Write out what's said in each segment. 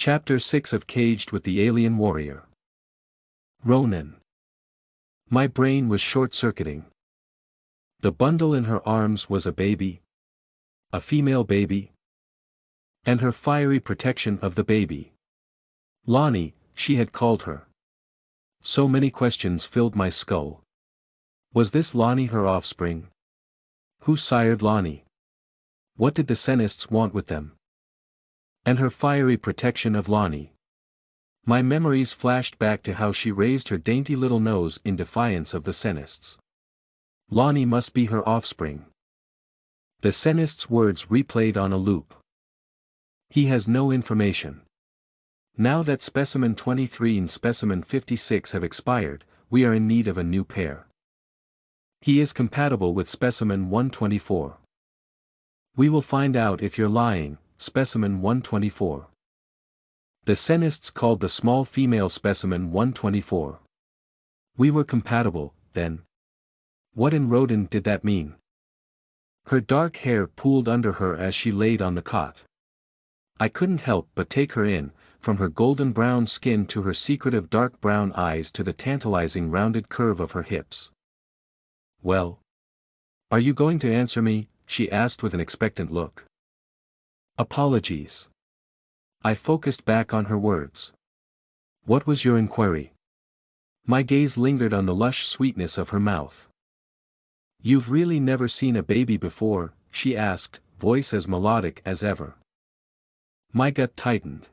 Chapter 6 of Caged with the Alien Warrior. Ronan. My brain was short-circuiting. The bundle in her arms was a baby. A female baby. And her fiery protection of the baby. Lonnie, she had called her. So many questions filled my skull. Was this Lonnie her offspring? Who sired Lonnie? What did the Senists want with them? And her fiery protection of Lonnie. My memories flashed back to how she raised her dainty little nose in defiance of the Senists. Lonnie must be her offspring. The Senists' words replayed on a loop. He has no information. Now that Specimen 23 and Specimen 56 have expired, we are in need of a new pair. He is compatible with Specimen 124. We will find out if you're lying, Specimen 124. The Senists called the small female Specimen 124. We were compatible, then. What in Rodin did that mean? Her dark hair pooled under her as she laid on the cot. I couldn't help but take her in, from her golden brown skin to her secretive dark brown eyes to the tantalizing rounded curve of her hips. Well? Are you going to answer me? She asked with an expectant look. Apologies. I focused back on her words. What was your inquiry? My gaze lingered on the lush sweetness of her mouth. You've really never seen a baby before, she asked, voice as melodic as ever. My gut tightened.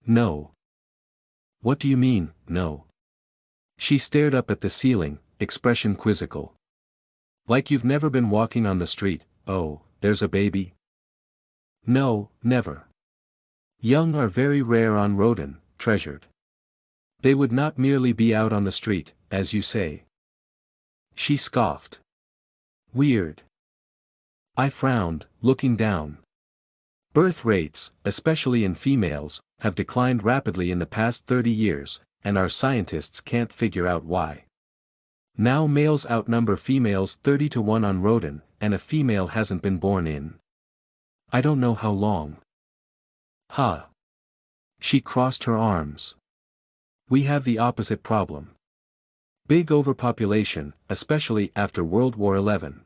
No. What do you mean, no? She stared up at the ceiling, expression quizzical. Like you've never been walking on the street. Oh, there's a baby? No, never. Young are very rare on Rodin, treasured. They would not merely be out on the street, as you say. She scoffed. Weird. I frowned, looking down. Birth rates, especially in females, have declined rapidly in the past 30 years, and our scientists can't figure out why. Now males outnumber females 30 to 1 on Rodin, and a female hasn't been born in I don't know how long. Huh. She crossed her arms. We have the opposite problem. Big overpopulation, especially after World War XI.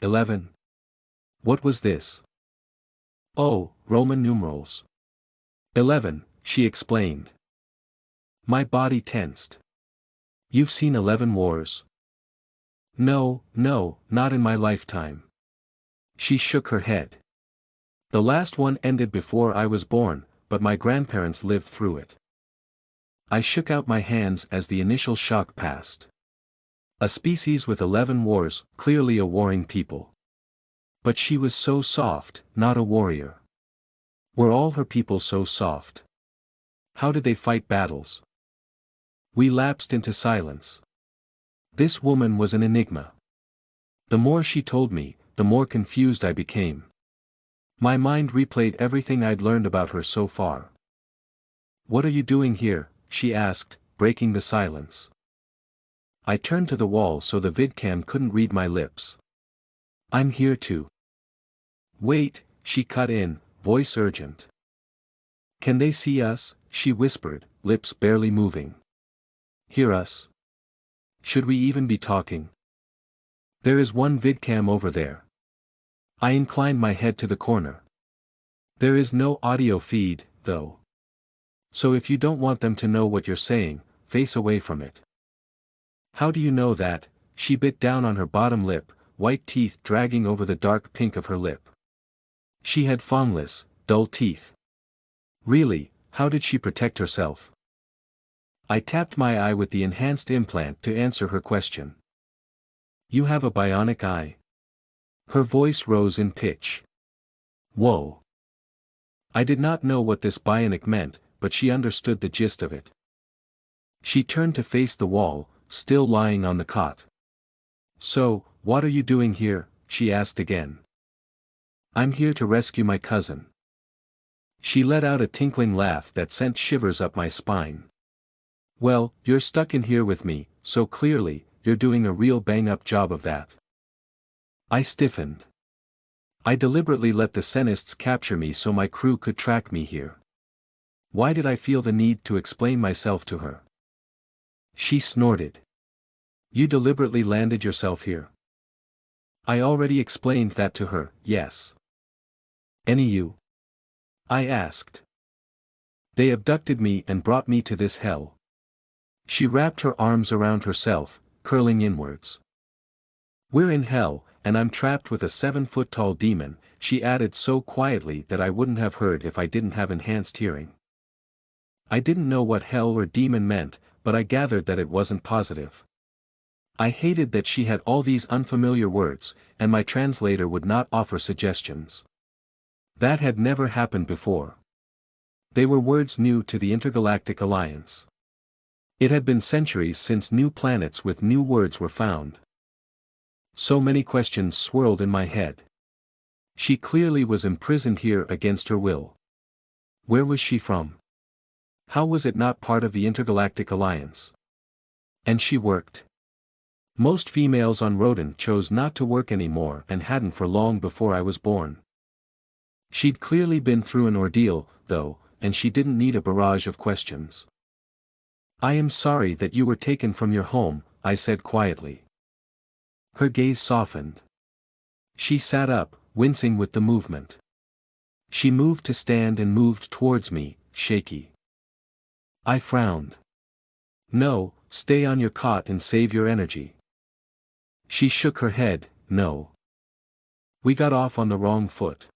11. What was this? Oh, Roman numerals. 11, she explained. My body tensed. You've seen 11 wars? No, not in my lifetime. She shook her head. The last one ended before I was born, but my grandparents lived through it. I shook out my hands as the initial shock passed. A species with 11 wars, clearly a warring people. But she was so soft, not a warrior. Were all her people so soft? How did they fight battles? We lapsed into silence. This woman was an enigma. The more she told me, the more confused I became. My mind replayed everything I'd learned about her so far. What are you doing here? She asked, breaking the silence. I turned to the wall so the vidcam couldn't read my lips. I'm here to. Wait, she cut in, voice urgent. Can they see us? She whispered, lips barely moving. Hear us? Should we even be talking? There is one vidcam over there. I inclined my head to the corner. There is no audio feed, though. So if you don't want them to know what you're saying, face away from it. How do you know that? She bit down on her bottom lip, white teeth dragging over the dark pink of her lip. She had fawnless, dull teeth. Really, how did she protect herself? I tapped my eye with the enhanced implant to answer her question. You have a bionic eye? Her voice rose in pitch. Whoa. I did not know what this bionic meant, but she understood the gist of it. She turned to face the wall, still lying on the cot. So, what are you doing here? She asked again. I'm here to rescue my cousin. She let out a tinkling laugh that sent shivers up my spine. Well, you're stuck in here with me, so clearly, you're doing a real bang-up job of that. I stiffened. I deliberately let the Senists capture me so my crew could track me here. Why did I feel the need to explain myself to her? She snorted. You deliberately landed yourself here. I already explained that to her, yes. Any you? I asked. They abducted me and brought me to this hell. She wrapped her arms around herself, curling inwards. We're in hell, and I'm trapped with a 7-foot-tall demon, she added so quietly that I wouldn't have heard if I didn't have enhanced hearing. I didn't know what hell or demon meant, but I gathered that it wasn't positive. I hated that she had all these unfamiliar words, and my translator would not offer suggestions. That had never happened before. They were words new to the Intergalactic Alliance. It had been centuries since new planets with new words were found. So many questions swirled in my head. She clearly was imprisoned here against her will. Where was she from? How was it not part of the Intergalactic Alliance? And she worked. Most females on Rodin chose not to work anymore and hadn't for long before I was born. She'd clearly been through an ordeal, though, and she didn't need a barrage of questions. I am sorry that you were taken from your home, I said quietly. Her gaze softened. She sat up, wincing with the movement. She moved to stand and moved towards me, shaky. I frowned. No, stay on your cot and save your energy. She shook her head, no. We got off on the wrong foot.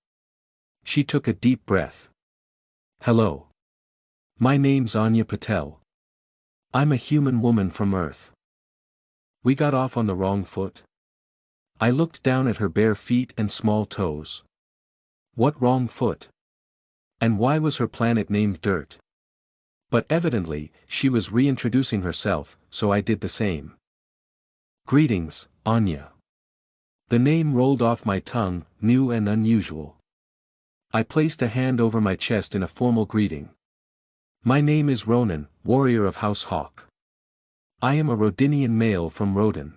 She took a deep breath. Hello. My name's Anya Patel. I'm a human woman from Earth. We got off on the wrong foot? I looked down at her bare feet and small toes. What wrong foot? And why was her planet named Dirt? But evidently, she was reintroducing herself, so I did the same. Greetings, Anya. The name rolled off my tongue, new and unusual. I placed a hand over my chest in a formal greeting. My name is Ronan, warrior of House Hawk. I am a Rodinian male from Rodin.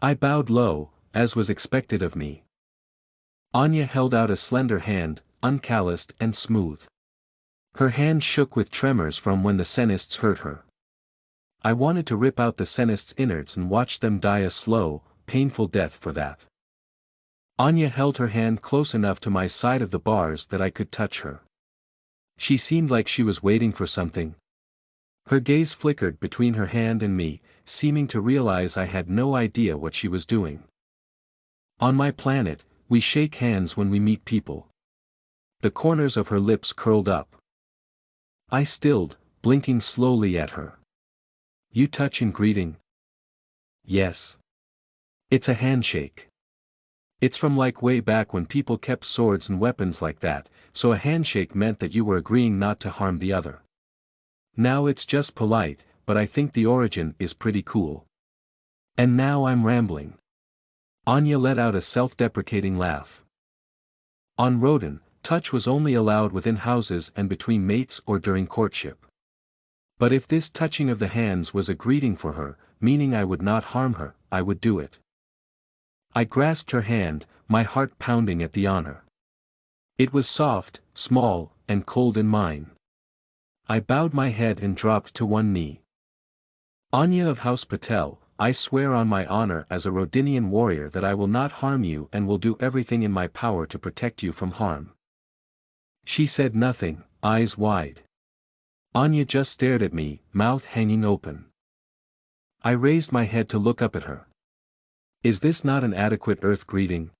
I bowed low, as was expected of me. Anya held out a slender hand, uncalloused and smooth. Her hand shook with tremors from when the Senists hurt her. I wanted to rip out the Senists' innards and watch them die a slow, painful death for that. Anya held her hand close enough to my side of the bars that I could touch her. She seemed like she was waiting for something. Her gaze flickered between her hand and me, seeming to realize I had no idea what she was doing. On my planet, we shake hands when we meet people. The corners of her lips curled up. I stilled, blinking slowly at her. You touch in greeting? Yes. It's a handshake. It's from like way back when people kept swords and weapons like that, so a handshake meant that you were agreeing not to harm the other. Now it's just polite, but I think the origin is pretty cool. And now I'm rambling. Anya let out a self-deprecating laugh. On Rodin, touch was only allowed within houses and between mates or during courtship. But if this touching of the hands was a greeting for her, meaning I would not harm her, I would do it. I grasped her hand, my heart pounding at the honor. It was soft, small, and cold in mine. I bowed my head and dropped to one knee. Anya of House Patel, I swear on my honor as a Rodinian warrior that I will not harm you and will do everything in my power to protect you from harm. She said nothing, eyes wide. Anya just stared at me, mouth hanging open. I raised my head to look up at her. Is this not an adequate Earth greeting?